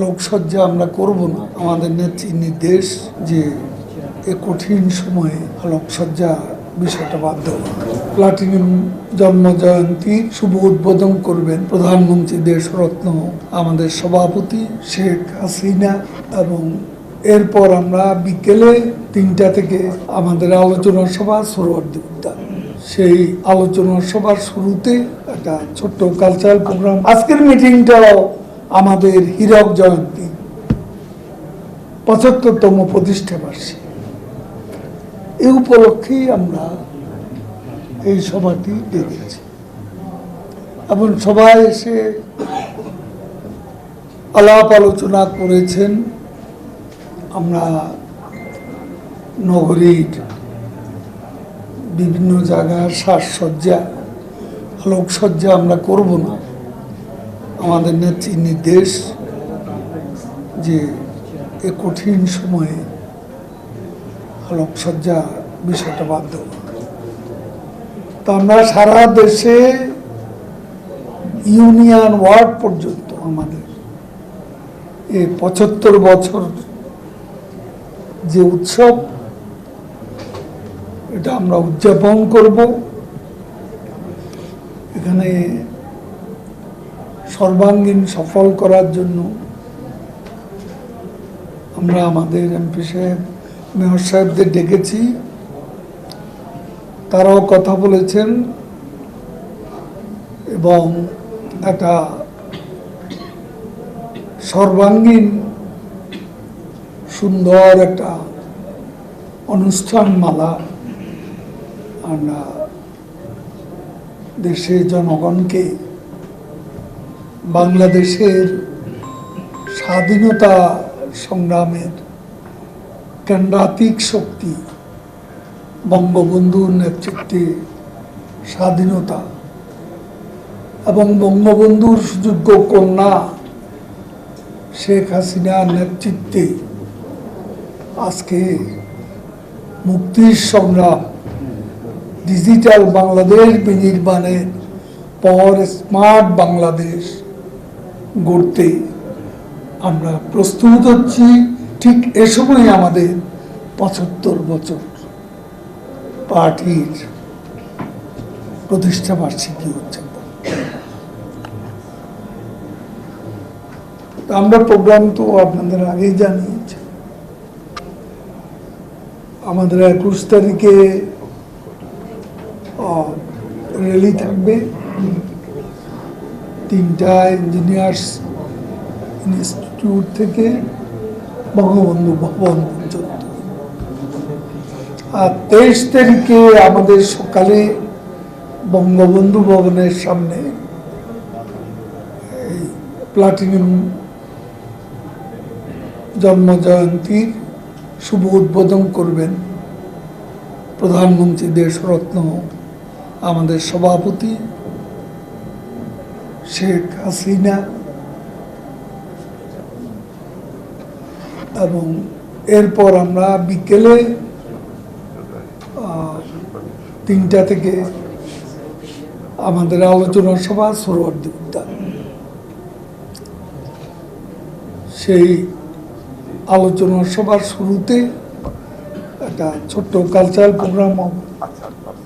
আলোকসজ্জা আমরা করব না। আমাদের নেত্রী নির্দেশ যে এ কঠিন সময়ে আলোকসজ্জা বিষয়টা বাধ্য। প্লাটিনাম জন্ম জয়ন্তী শুভ উদ্বোধন করবেন প্রধানমন্ত্রী দেশরত্ন আমাদের সভাপতি শেখ হাসিনা, এবং এরপর আমরা বিকেলে 3টা থেকে আমাদের আলোচনা সভা সোহরাওয়ার্দী উদ্যান। সেই আলোচনা সভার শুরুতে একটা ছোট্ট কালচারাল প্রোগ্রাম। আজকের মিটিংটাও আমাদের হীরক জয়ন্তী 75তম প্রতিষ্ঠা বার্ষিকী, এই উপলক্ষেই আমরা এই সভাটি ডেকেছি এবং সবাই এসে আলাপ আলোচনা করেছেন। আমরা নগরীর বিভিন্ন জায়গার সাজসজ্জা আলোকসজ্জা আমরা করব না। আমাদের নেত্রীর নির্দেশ যে এ কঠিন সময়ে আলোকসজ্জা বিষয়টা বাধ্য। তো আমরা সারা দেশে ইউনিয়ন ওয়ার্ড পর্যন্ত আমাদের এই 75 বছর যে উৎসব, এটা আমরা উদযাপন করব। এখানে সর্বাঙ্গীন সফল করার জন্য আমরা আমাদের এমপি সাহেব, মেয়র সাহেবদের ডেকেছি। তারাও কথা বলেছেন এবং একটা সর্বাঙ্গীন সুন্দর একটা অনুষ্ঠানমালা আমরা দেশের জনগণকে বাংলাদেশের স্বাধীনতা সংগ্রামের কেন্দ্রাতিক শক্তি বঙ্গবন্ধুর নেতৃত্বে স্বাধীনতা এবং বঙ্গবন্ধুর সুযোগ্য কন্যা শেখ হাসিনার নেতৃত্বে আজকে মুক্তির সংগ্রাম, ডিজিটাল বাংলাদেশ বিনির্মাণের পর স্মার্ট বাংলাদেশ গড়তে আমরা প্রস্তুত হচ্ছি। ঠিক এ সময় আমাদের 75 বছর পার্টির প্রতিষ্ঠা বার্ষিকী হচ্ছে। আমরা প্রোগ্রাম তো আপনাদের আগেই জানিয়েছি। আমাদের 21 তারিখে র্যালি থাকবে 3টা ইঞ্জিনিয়ার্স ইনস্টিটিউট থেকে বঙ্গবন্ধু ভবন পর্যন্ত। আর 23 তারিখে আমাদের সকালে বঙ্গবন্ধু ভবনের সামনে প্লাটিনাম জন্ম জয়ন্তীর শুভ উদ্বোধন করবেন প্রধানমন্ত্রী দেশরত্ন আমাদের সভাপতি শেখ হাসিনা, এবং এরপর আমরা বিকেলে 3টা থেকে আমাদের আলোচনা সভা সোহরাওয়ার্দী উদ্যান। সেই আলোচনা সভার শুরুতে একটা ছোট্ট কালচারাল প্রোগ্রাম